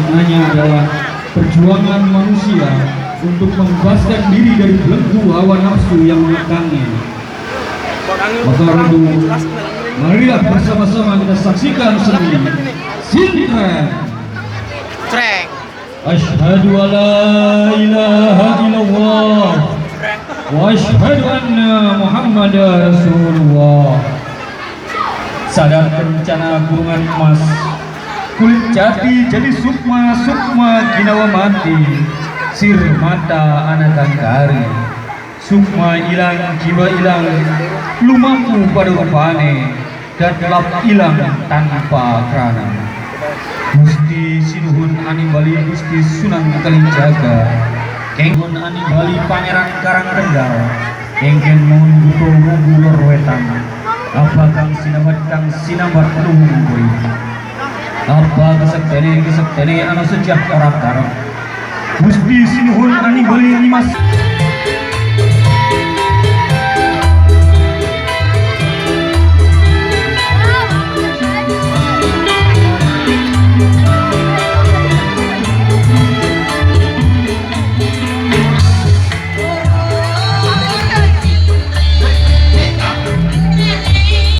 maknanya adalah perjuangan manusia untuk membebaskan diri dari belenggu hawa nafsu yang mengekangnya. Maka Radu, marilah bersama-sama kita saksikan seni Sintren. Asyhadu an la ilaha illallah wa asyhadu anna Muhammadar Rasulullah. Sadar rencana gulungan emas, kulit jati jadi sukma ginawa mati, sir mata anakan kari, sukma ilang jiwa ilang, lumaku pada rupane, dan lap ilang tanpa kerana. Gusti Sinuhun Animbali Gusti Sunan Kalijaga, Kengkun Animbali Pangeran Karangrendal, Kengken mohon buto mugu lor wetan, apa kang sinabat luhung boy, apa kesektene anu sejak orang karang. Gusti Sinuhun Animbali Nimas.